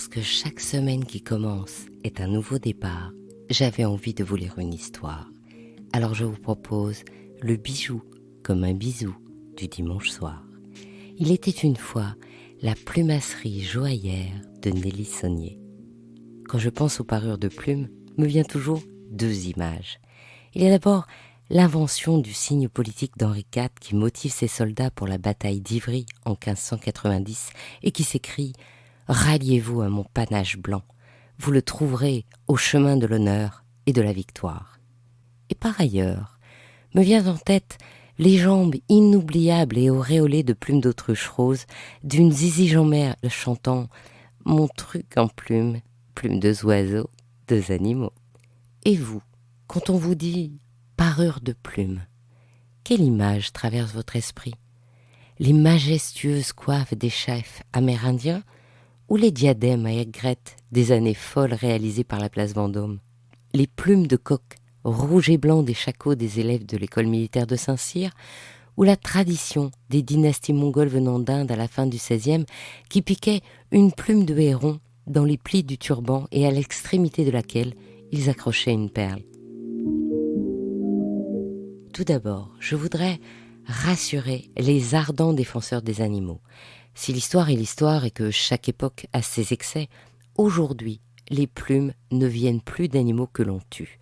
Parce que chaque semaine qui commence est un nouveau départ, j'avais envie de vous lire une histoire. Alors je vous propose le bijou comme un bisou du dimanche soir. Il était une fois la plumasserie joaillère de Nelly Saunier. Quand je pense aux parures de plumes, me vient toujours deux images. Il y a d'abord l'invention du signe politique d'Henri IV qui motive ses soldats pour la bataille d'Ivry en 1590 et qui s'écrie « Ralliez-vous à mon panache blanc, vous le trouverez au chemin de l'honneur et de la victoire. » Et par ailleurs, me vient en tête les jambes inoubliables et auréolées de plumes d'autruche rose d'une Zizi Jeanmaire chantant « Mon truc en plumes, plumes deux oiseaux, deux animaux. » Et vous, quand on vous dit « parure de plumes », quelle image traverse votre esprit? Les majestueuses coiffes des chefs amérindiens ou les diadèmes à aigrettes des années folles réalisées par la place Vendôme? Les plumes de coq rouge et blanc des shakos des élèves de l'école militaire de Saint-Cyr ou la tradition des dynasties mongoles venant d'Inde à la fin du XVIe qui piquaient une plume de héron dans les plis du turban et à l'extrémité de laquelle ils accrochaient une perle. Tout d'abord, je voudrais rassurer les ardents défenseurs des animaux. Si l'histoire est l'histoire et que chaque époque a ses excès, aujourd'hui, les plumes ne viennent plus d'animaux que l'on tue.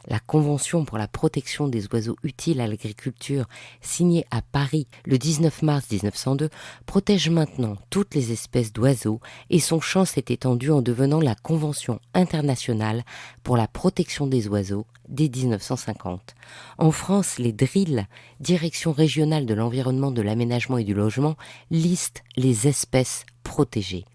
La Convention pour la protection des oiseaux utiles à l'agriculture, signée à Paris le 19 mars 1902, protège maintenant toutes les espèces d'oiseaux et son champ s'est étendu en devenant la Convention internationale pour la protection des oiseaux dès 1950. En France, les DRIL, Direction régionale de l'environnement, de l'aménagement et du logement, listent les espèces protégées.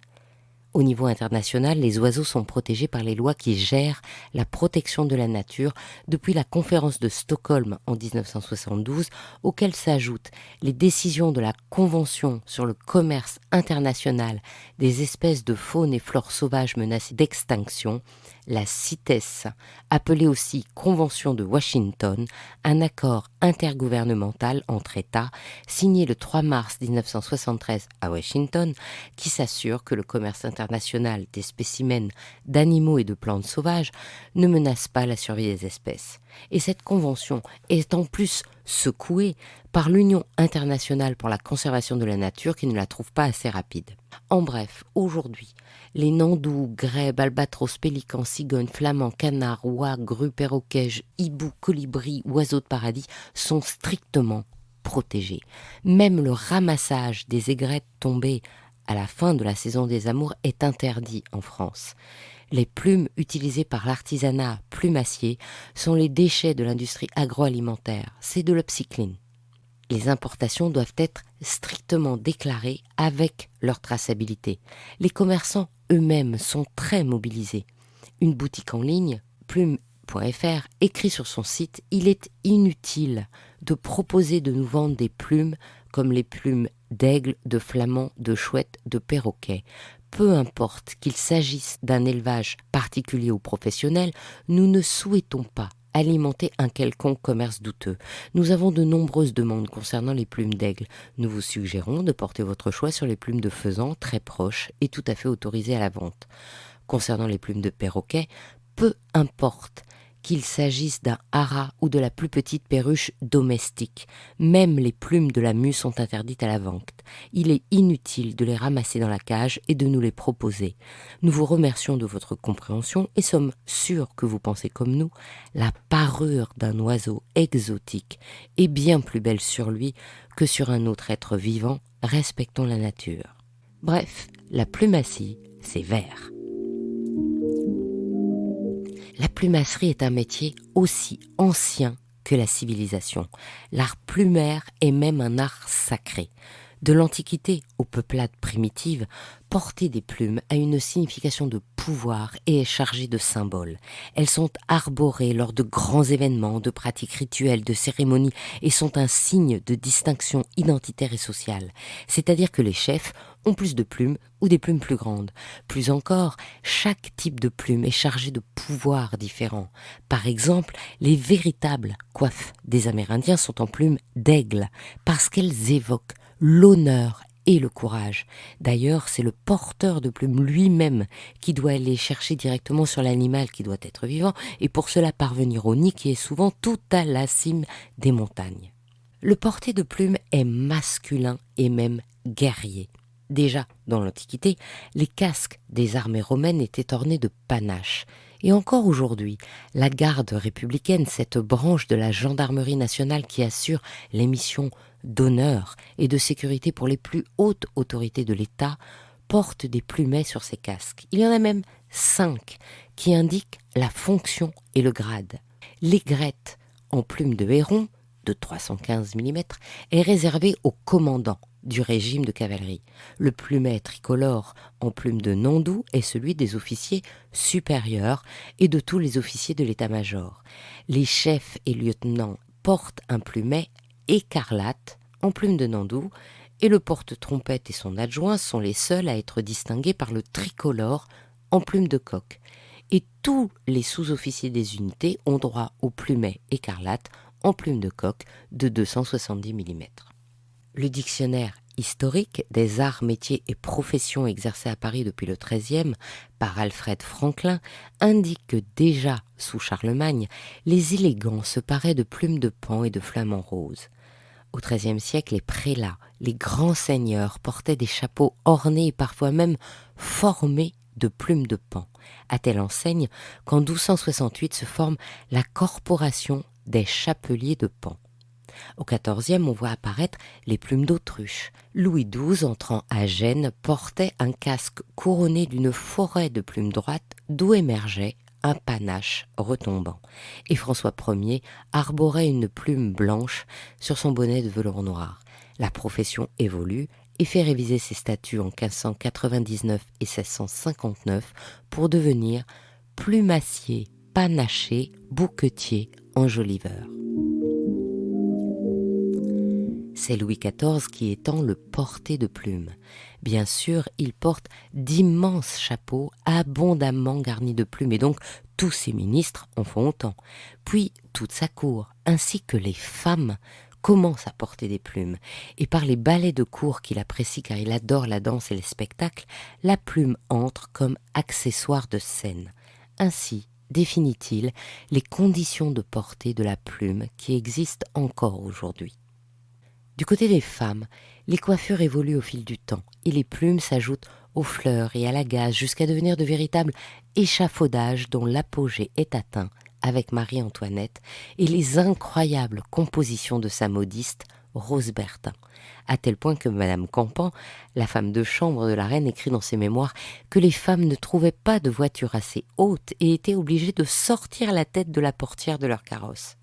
Au niveau international, les oiseaux sont protégés par les lois qui gèrent la protection de la nature depuis la conférence de Stockholm en 1972, auxquelles s'ajoutent les décisions de la Convention sur le commerce international des espèces de faune et flore sauvages menacées d'extinction, la CITES, appelée aussi Convention de Washington, un accord intergouvernemental entre États signé le 3 mars 1973 à Washington qui s'assure que le commerce international des spécimens d'animaux et de plantes sauvages ne menace pas la survie des espèces. Et cette convention est en plus secouée par l'Union internationale pour la conservation de la nature qui ne la trouve pas assez rapide. En bref, aujourd'hui, les nandous, grèbes, albatros, pélicans, cigognes, flamands, canards, oies, grues, perroquets, hiboux, colibris, oiseaux de paradis sont strictement protégés. Même le ramassage des aigrettes tombées à la fin de la saison des amours est interdit en France. Les plumes utilisées par l'artisanat plumassier sont les déchets de l'industrie agroalimentaire. C'est de l'upcycling. Les importations doivent être strictement déclarées avec leur traçabilité. Les commerçants eux-mêmes sont très mobilisés. Une boutique en ligne, plume.fr, écrit sur son site « Il est inutile de proposer de nous vendre des plumes comme les plumes d'aigle, de flamand, de chouette, de perroquet. Peu importe qu'il s'agisse d'un élevage particulier ou professionnel, nous ne souhaitons pas alimenter un quelconque commerce douteux. Nous avons de nombreuses demandes concernant les plumes d'aigle. Nous vous suggérons de porter votre choix sur les plumes de faisan très proches et tout à fait autorisées à la vente. Concernant les plumes de perroquet, peu importe qu'il s'agisse d'un haras ou de la plus petite perruche domestique. Même les plumes de la mue sont interdites à la vente. Il est inutile de les ramasser dans la cage et de nous les proposer. Nous vous remercions de votre compréhension et sommes sûrs que vous pensez comme nous. La parure d'un oiseau exotique est bien plus belle sur lui que sur un autre être vivant. Respectons la nature. Bref, la plumasserie, c'est vert. La plumasserie est un métier aussi ancien que la civilisation. L'art plumaire est même un art sacré. De l'Antiquité aux peuplades primitives, porter des plumes a une signification de pouvoir et est chargée de symboles. Elles sont arborées lors de grands événements, de pratiques rituelles, de cérémonies et sont un signe de distinction identitaire et sociale. C'est-à-dire que les chefs ont plus de plumes ou des plumes plus grandes. Plus encore, chaque type de plume est chargé de pouvoirs différents. Par exemple, les véritables coiffes des Amérindiens sont en plumes d'aigle parce qu'elles évoquent l'honneur et le courage. D'ailleurs, c'est le porteur de plumes lui-même qui doit aller chercher directement sur l'animal qui doit être vivant, et pour cela parvenir au nid qui est souvent tout à la cime des montagnes. Le porté de plumes est masculin et même guerrier. Déjà, dans l'Antiquité, les casques des armées romaines étaient ornés de panaches. Et encore aujourd'hui, la garde républicaine, cette branche de la gendarmerie nationale qui assure les missions d'honneur et de sécurité pour les plus hautes autorités de l'État, porte des plumets sur ses casques. Il y en a même 5 qui indiquent la fonction et le grade. L'aigrette en plume de héron, de 315 mm, est réservée au commandant du régime de cavalerie. Le plumet tricolore en plume de Nandou est celui des officiers supérieurs et de tous les officiers de l'état-major. Les chefs et lieutenants portent un plumet écarlate en plume de Nandou et le porte-trompette et son adjoint sont les seuls à être distingués par le tricolore en plume de coq. Et tous les sous-officiers des unités ont droit au plumet écarlate en plume de coq de 270 mm. Le dictionnaire historique des arts, métiers et professions exercés à Paris depuis le XIIIe par Alfred Franklin indique que déjà sous Charlemagne, les élégants se paraient de plumes de paon et de flamants roses. Au XIIIe siècle, les prélats, les grands seigneurs portaient des chapeaux ornés et parfois même formés de plumes de paon, à telle enseigne qu'en 1268 se forme la corporation des chapeliers de paon. Au XIVe, on voit apparaître les plumes d'autruche. Louis XII, entrant à Gênes, portait un casque couronné d'une forêt de plumes droites d'où émergeait un panache retombant. Et François Ier arborait une plume blanche sur son bonnet de velours noir. La profession évolue et fait réviser ses statuts en 1599 et 1659 pour devenir plumassier, panaché, bouquetier, enjoliveur. C'est Louis XIV qui étend le porté de plumes. Bien sûr, il porte d'immenses chapeaux abondamment garnis de plumes et donc tous ses ministres en font autant. Puis toute sa cour, ainsi que les femmes, commencent à porter des plumes. Et par les ballets de cour qu'il apprécie car il adore la danse et les spectacles, la plume entre comme accessoire de scène. Ainsi définit-il les conditions de portée de la plume qui existent encore aujourd'hui. Du côté des femmes, les coiffures évoluent au fil du temps et les plumes s'ajoutent aux fleurs et à la gaze jusqu'à devenir de véritables échafaudages dont l'apogée est atteint avec Marie-Antoinette et les incroyables compositions de sa modiste Rose Bertin, à tel point que Madame Campan, la femme de chambre de la reine, écrit dans ses mémoires que les femmes ne trouvaient pas de voiture assez haute et étaient obligées de sortir la tête de la portière de leur carrosse.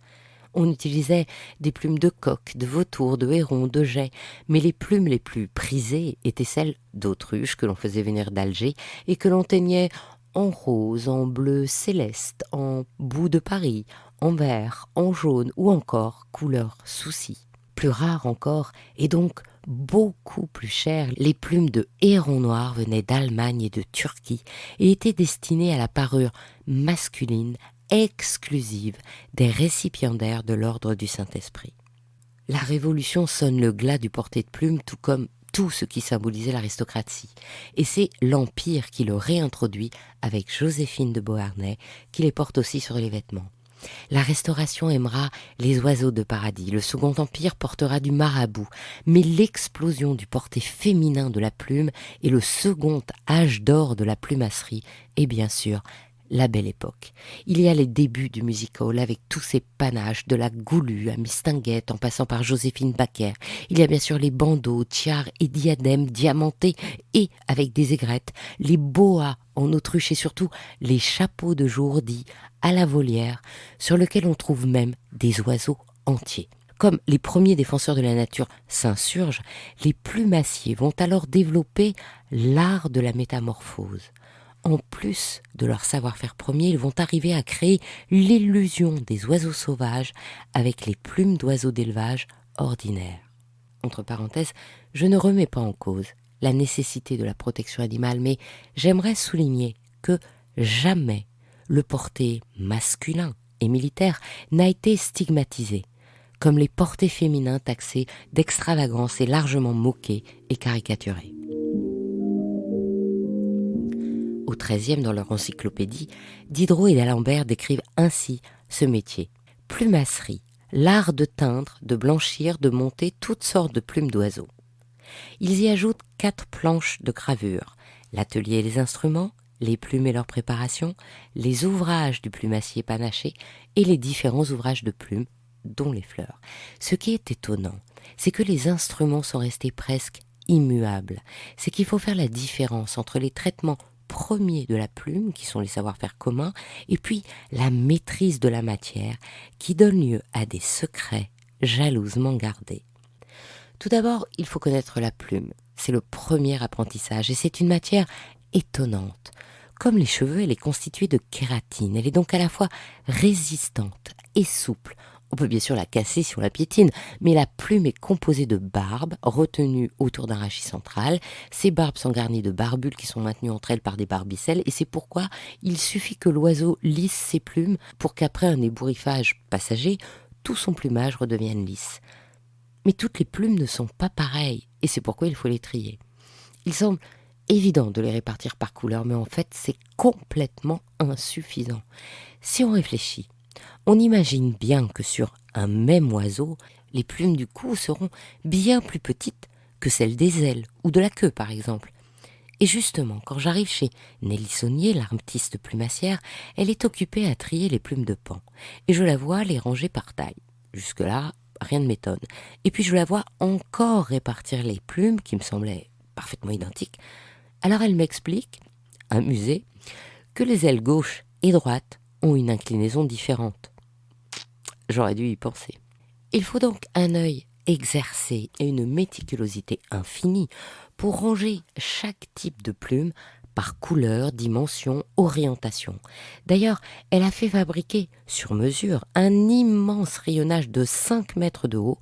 On utilisait des plumes de coq, de vautour, de héron, de geais, mais les plumes les plus prisées étaient celles d'autruche que l'on faisait venir d'Alger et que l'on teignait en rose, en bleu céleste, en boue de Paris, en vert, en jaune ou encore couleur souci. Plus rare encore, et donc beaucoup plus cher, les plumes de héron noir venaient d'Allemagne et de Turquie et étaient destinées à la parure masculine exclusive des récipiendaires de l'ordre du Saint-Esprit. La Révolution sonne le glas du porté de plumes, tout comme tout ce qui symbolisait l'aristocratie. Et c'est l'Empire qui le réintroduit avec Joséphine de Beauharnais, qui les porte aussi sur les vêtements. La Restauration aimera les oiseaux de paradis, le Second Empire portera du marabout, mais l'explosion du porté féminin de la plume et le second âge d'or de la plumasserie est bien sûr la Belle Époque. Il y a les débuts du music hall avec tous ses panaches, de la Goulue à Mistinguett en passant par Joséphine Baker. Il y a bien sûr les bandeaux, tiares et diadèmes diamantés et avec des aigrettes, les boas en autruche et surtout les chapeaux de jour dits à la volière sur lesquels on trouve même des oiseaux entiers. Comme les premiers défenseurs de la nature s'insurgent, les plumassiers vont alors développer l'art de la métamorphose. En plus de leur savoir-faire premier, ils vont arriver à créer l'illusion des oiseaux sauvages avec les plumes d'oiseaux d'élevage ordinaires. Entre parenthèses, je ne remets pas en cause la nécessité de la protection animale, mais j'aimerais souligner que jamais le porté masculin et militaire n'a été stigmatisé, comme les portés féminins taxés d'extravagance et largement moqués et caricaturés. Au XIIIe, dans leur encyclopédie, Diderot et d'Alembert décrivent ainsi ce métier. Plumasserie, l'art de teindre, de blanchir, de monter toutes sortes de plumes d'oiseaux. Ils y ajoutent 4 planches de gravure, l'atelier et les instruments, les plumes et leur préparation, les ouvrages du plumassier panaché et les différents ouvrages de plumes, dont les fleurs. Ce qui est étonnant, c'est que les instruments sont restés presque immuables. C'est qu'il faut faire la différence entre les traitements premiers de la plume, qui sont les savoir-faire communs, et puis la maîtrise de la matière, qui donne lieu à des secrets jalousement gardés. Tout d'abord, il faut connaître la plume. C'est le premier apprentissage et c'est une matière étonnante. Comme les cheveux, elle est constituée de kératine. Elle est donc à la fois résistante et souple. On peut bien sûr la casser si on la piétine, mais la plume est composée de barbes retenues autour d'un rachis central. Ces barbes sont garnies de barbules qui sont maintenues entre elles par des barbicelles et c'est pourquoi il suffit que l'oiseau lisse ses plumes pour qu'après un ébouriffage passager, tout son plumage redevienne lisse. Mais toutes les plumes ne sont pas pareilles et c'est pourquoi il faut les trier. Il semble évident de les répartir par couleur, mais en fait c'est complètement insuffisant. Si on réfléchit, on imagine bien que sur un même oiseau, les plumes du cou seront bien plus petites que celles des ailes ou de la queue par exemple. Et justement, quand j'arrive chez Nelly Saunier, l'artiste plumassière, elle est occupée à trier les plumes de paon et je la vois les ranger par taille. Jusque-là, rien ne m'étonne. Et puis je la vois encore répartir les plumes qui me semblaient parfaitement identiques. Alors elle m'explique, amusée, que les ailes gauche et droite ont une inclinaison différente. J'aurais dû y penser. Il faut donc un œil exercé et une méticulosité infinie pour ranger chaque type de plume par couleur, dimension, orientation. D'ailleurs, elle a fait fabriquer, sur mesure, un immense rayonnage de 5 mètres de haut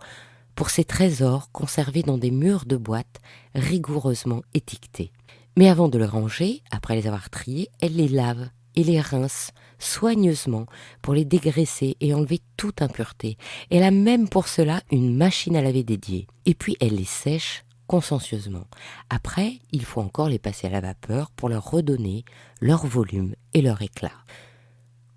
pour ces trésors conservés dans des murs de boîte rigoureusement étiquetés. Mais avant de les ranger, après les avoir triés, elle les lave et les rince soigneusement pour les dégraisser et enlever toute impureté. Elle a même pour cela une machine à laver dédiée. Et puis elle les sèche consciencieusement. Après, il faut encore les passer à la vapeur pour leur redonner leur volume et leur éclat.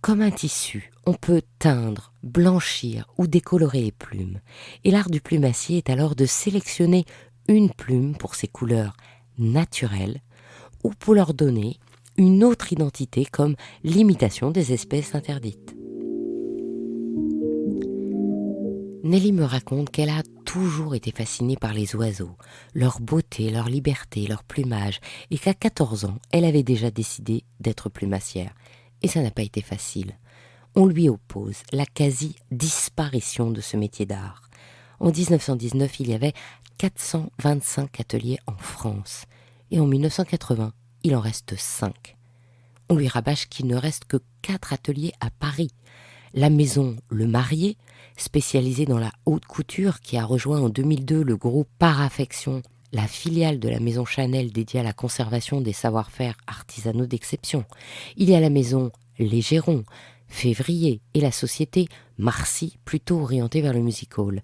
Comme un tissu, on peut teindre, blanchir ou décolorer les plumes. Et l'art du plumassier est alors de sélectionner une plume pour ses couleurs naturelles ou pour leur donner une autre identité comme l'imitation des espèces interdites. Nelly me raconte qu'elle a toujours été fascinée par les oiseaux, leur beauté, leur liberté, leur plumage, et qu'à 14 ans, elle avait déjà décidé d'être plumassière. Et ça n'a pas été facile. On lui oppose la quasi-disparition de ce métier d'art. En 1919, il y avait 425 ateliers en France, et en 1980, il en reste 5. On lui rabâche qu'il ne reste que 4 ateliers à Paris. La maison Le Marié, spécialisée dans la haute couture, qui a rejoint en 2002 le groupe Paraffection, la filiale de la maison Chanel dédiée à la conservation des savoir-faire artisanaux d'exception. Il y a la maison Les Gérons, Février, et la société Marcy, plutôt orientée vers le music hall.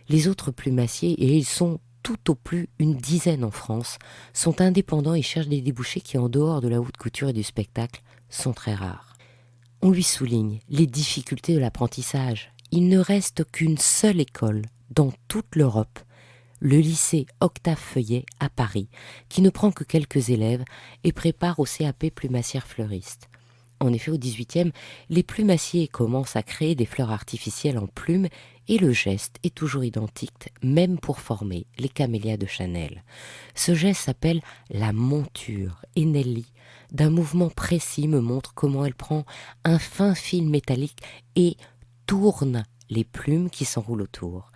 Les autres plumassiers, et ils sont tout au plus une dizaine en France, sont indépendants et cherchent des débouchés qui, en dehors de la haute couture et du spectacle, sont très rares. On lui souligne les difficultés de l'apprentissage. Il ne reste qu'une seule école dans toute l'Europe, le lycée Octave Feuillet à Paris, qui ne prend que quelques élèves et prépare au CAP plumassière fleuriste. En effet, au XVIIIe, les plumassiers commencent à créer des fleurs artificielles en plumes et le geste est toujours identique, même pour former les camélias de Chanel. Ce geste s'appelle la monture et Nelly, d'un mouvement précis, me montre comment elle prend un fin fil métallique et tourne les plumes qui s'enroulent autour.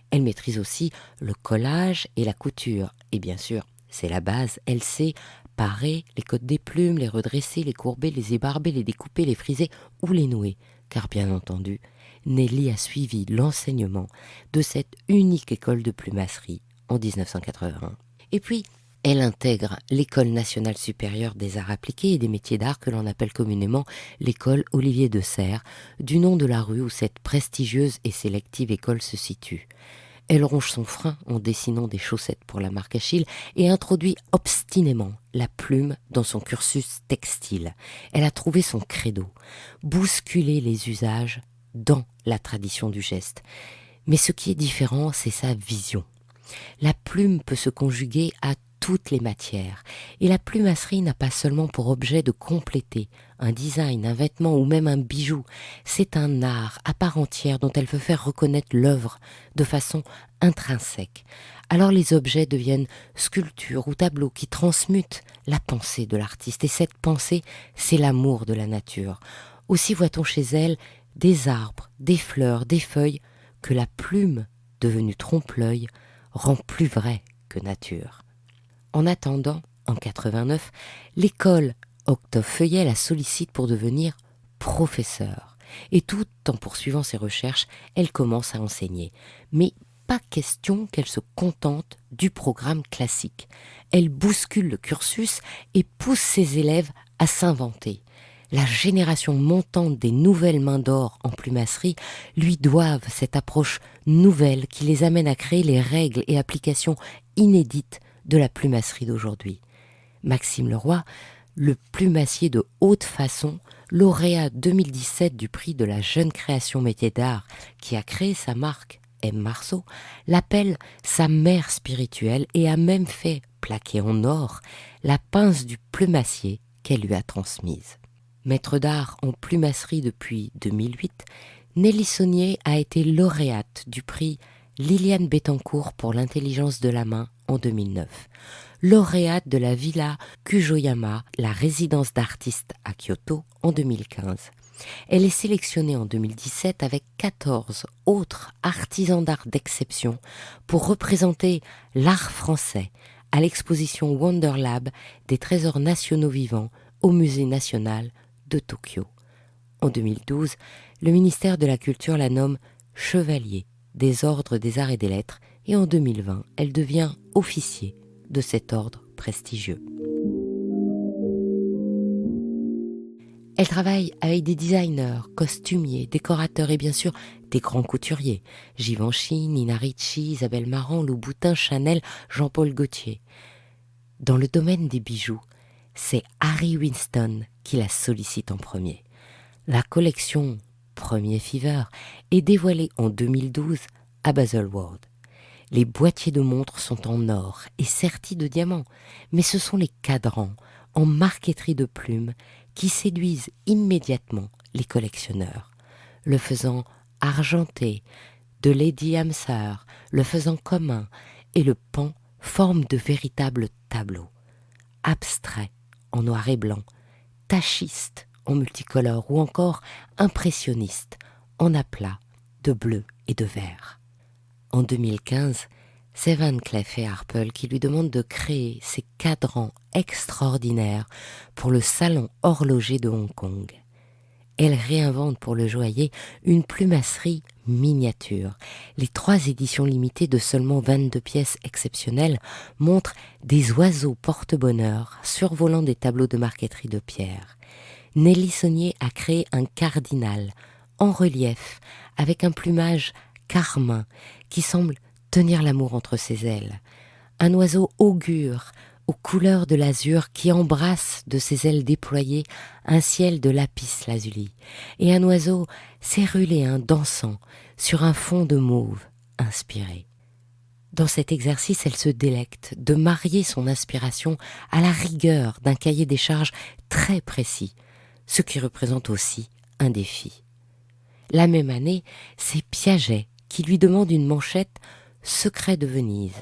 Elle maîtrise aussi le collage et la couture. Et bien sûr, c'est la base, elle sait parer les côtes des plumes, les redresser, les courber, les ébarber, les découper, les friser ou les nouer. Car bien entendu, Nelly a suivi l'enseignement de cette unique école de plumasserie en 1981. Et puis, Elle intègre l'École nationale supérieure des arts appliqués et des métiers d'art que l'on appelle communément l'école Olivier de Serres, du nom de la rue où cette prestigieuse et sélective école se situe. Elle ronge son frein en dessinant des chaussettes pour la marque Achille et introduit obstinément la plume dans son cursus textile. Elle a trouvé son credo, bousculer les usages dans la tradition du geste. Mais ce qui est différent, c'est sa vision. La plume peut se conjuguer à toutes les matières, et la plumasserie n'a pas seulement pour objet de compléter un design, un vêtement ou même un bijou, c'est un art à part entière dont elle veut faire reconnaître l'œuvre de façon intrinsèque. Alors les objets deviennent sculptures ou tableaux qui transmutent la pensée de l'artiste, et cette pensée, c'est l'amour de la nature. Aussi voit-on chez elle des arbres, des fleurs, des feuilles, que la plume, devenue trompe-l'œil, rend plus vrai que nature. En attendant, en 89, l'école Octave Feuillet la sollicite pour devenir professeure. Et tout en poursuivant ses recherches, elle commence à enseigner. Mais pas question qu'elle se contente du programme classique. Elle bouscule le cursus et pousse ses élèves à s'inventer. La génération montante des nouvelles mains d'or en plumasserie lui doivent cette approche nouvelle qui les amène à créer les règles et applications inédites de la plumasserie d'aujourd'hui. Maxime Leroy, le plumassier de haute façon, lauréat 2017 du prix de la jeune création métier d'art qui a créé sa marque M. Marceau, l'appelle sa mère spirituelle et a même fait plaquer en or la pince du plumassier qu'elle lui a transmise. Maître d'art en plumasserie depuis 2008, Nelly Saunier a été lauréate du prix Liliane Bettencourt pour l'intelligence de la main en 2009, lauréate de la Villa Kujoyama, la résidence d'artistes à Kyoto, en 2015. Elle est sélectionnée en 2017 avec 14 autres artisans d'art d'exception pour représenter l'art français à l'exposition Wonderlab des trésors nationaux vivants au Musée national de Tokyo. En 2012, le ministère de la Culture la nomme chevalier des ordres des arts et des lettres et en 2020, elle devient officier de cet ordre prestigieux. Elle travaille avec des designers, costumiers, décorateurs et bien sûr des grands couturiers. Givenchy, Nina Ricci, Isabelle Marant, Louboutin, Chanel, Jean-Paul Gaultier. Dans le domaine des bijoux, c'est Harry Winston qui la sollicite en premier. La collection Premier Fever est dévoilée en 2012 à Baselworld. Les boîtiers de montres sont en or et sertis de diamants, mais ce sont les cadrans en marqueterie de plumes qui séduisent immédiatement les collectionneurs. Le faisan argenté de Lady Hamster, le faisan commun et le pan forment de véritables tableaux, abstraits en noir et blanc, tachistes en multicolore ou encore impressionnistes en aplats de bleu et de vert. En 2015, c'est Van Cleef et Arpels qui lui demandent de créer ces cadrans extraordinaires pour le salon horloger de Hong Kong. Elle réinvente pour le joaillier une plumasserie miniature. Les 3 éditions limitées de seulement 22 pièces exceptionnelles montrent des oiseaux porte-bonheur survolant des tableaux de marqueterie de pierre. Nelly Saunier a créé un cardinal en relief avec un plumage carmin qui semble tenir l'amour entre ses ailes. Un oiseau augure aux couleurs de l'azur qui embrasse de ses ailes déployées un ciel de lapis lazuli et un oiseau céruléen dansant sur un fond de mauve inspiré. Dans cet exercice, elle se délecte de marier son inspiration à la rigueur d'un cahier des charges très précis, ce qui représente aussi un défi. La même année, c'est Piaget qui lui demande une manchette « Secret de Venise ».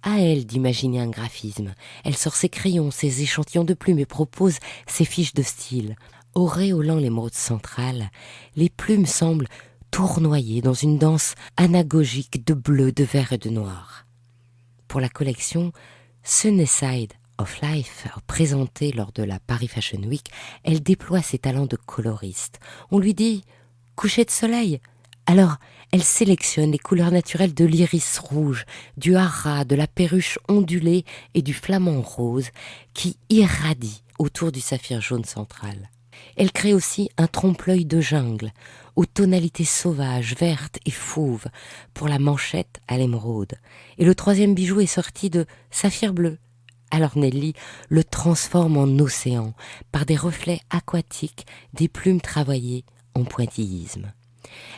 À elle d'imaginer un graphisme. Elle sort ses crayons, ses échantillons de plumes et propose ses fiches de style. Auréolant l'émeraude centrale, les plumes semblent tournoyer dans une danse anagogique de bleu, de vert et de noir. Pour la collection Sunnyside of Life, présentée lors de la Paris Fashion Week, elle déploie ses talents de coloriste. On lui dit « coucher de soleil », Alors, elle sélectionne les couleurs naturelles de l'iris rouge, du haras, de la perruche ondulée et du flamant rose qui irradient autour du saphir jaune central. Elle crée aussi un trompe-l'œil de jungle, aux tonalités sauvages, vertes et fauves, pour la manchette à l'émeraude. Et le troisième bijou est sorti de saphir bleu. Alors Nelly le transforme en océan, par des reflets aquatiques, des plumes travaillées en pointillisme.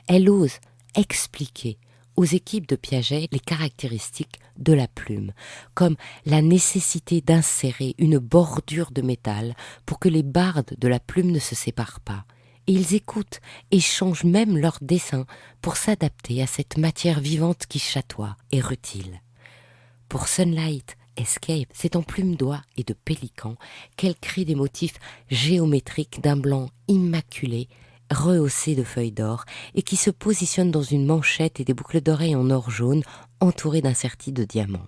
Elle ose expliquer aux équipes de Piaget les caractéristiques de la plume, comme la nécessité d'insérer une bordure de métal pour que les bardes de la plume ne se séparent pas. Et ils écoutent et changent même leur dessin pour s'adapter à cette matière vivante qui chatoie et rutile. Pour Sunlight Escape, c'est en plume d'oie et de pélican qu'elle crée des motifs géométriques d'un blanc immaculé, rehaussé de feuilles d'or et qui se positionne dans une manchette et des boucles d'oreilles en or jaune entourées d'un serti de diamants.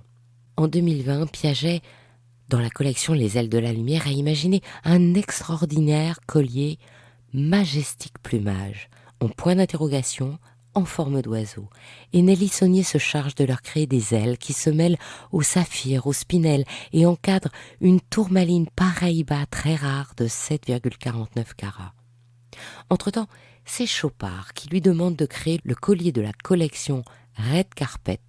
En 2020, Piaget, dans la collection Les ailes de la lumière, a imaginé un extraordinaire collier majestique plumage, en point d'interrogation, en forme d'oiseau. Et Nelly Saunier se charge de leur créer des ailes qui se mêlent au saphir, au spinel et encadrent une tourmaline Paraíba très rare de 7,49 carats. Entre-temps, c'est Chopard qui lui demande de créer le collier de la collection Red Carpet,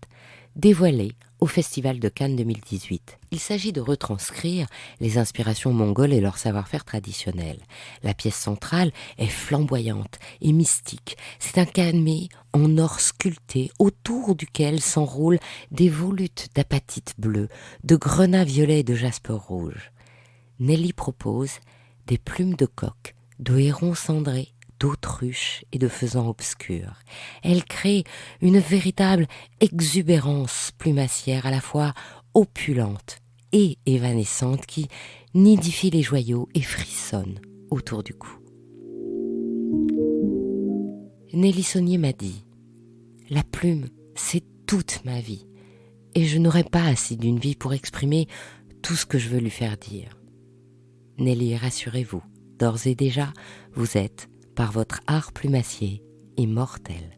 dévoilé au Festival de Cannes 2018. Il s'agit de retranscrire les inspirations mongoles et leur savoir-faire traditionnel. La pièce centrale est flamboyante et mystique. C'est un camée en or sculpté autour duquel s'enroulent des volutes d'apatite bleue, de grenat violet et de jaspe rouge. Nelly propose des plumes de coq, de héron cendré, d'autruche et de faisans obscurs. Elle crée une véritable exubérance plumassière à la fois opulente et évanescente qui nidifie les joyaux et frissonne autour du cou. Nelly Saunier m'a dit « La plume, c'est toute ma vie et je n'aurai pas assez d'une vie pour exprimer tout ce que je veux lui faire dire. » Nelly, rassurez-vous, d'ores et déjà, vous êtes, par votre art plumassier, immortel.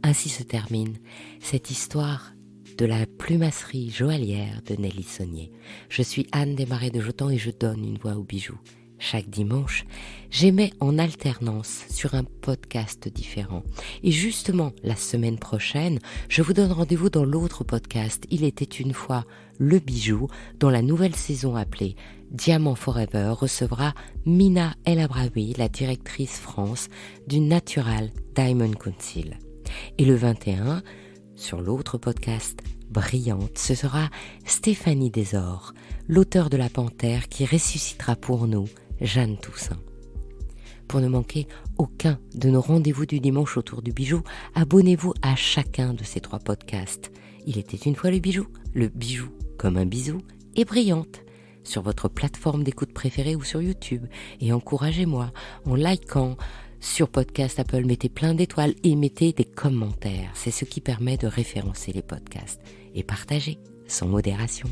Ainsi se termine cette histoire de la plumasserie joaillière de Nelly Saunier. Je suis Anne Desmarais de Jotan et je donne une voix aux bijoux. Chaque dimanche, j'émets en alternance sur un podcast différent. Et justement, la semaine prochaine, je vous donne rendez-vous dans l'autre podcast « Il était une fois le bijou » dont la nouvelle saison appelée Diamant Forever recevra Mina El Abraoui, la directrice France du Natural Diamond Council. Et le 21, sur l'autre podcast Brillante, ce sera Stéphanie Desor, l'auteur de La Panthère qui ressuscitera pour nous Jeanne Toussaint. Pour ne manquer aucun de nos rendez-vous du dimanche autour du bijou, abonnez-vous à chacun de ces 3 podcasts. Il était une fois le bijou comme un bisou, et Brillante, sur votre plateforme d'écoute préférée ou sur YouTube. Et encouragez-moi en likant sur Podcast Apple, mettez plein d'étoiles et mettez des commentaires. C'est ce qui permet de référencer les podcasts. Et partagez sans modération.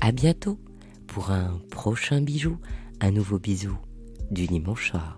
À bientôt pour un prochain bijou, un nouveau bisou du dimanche soir.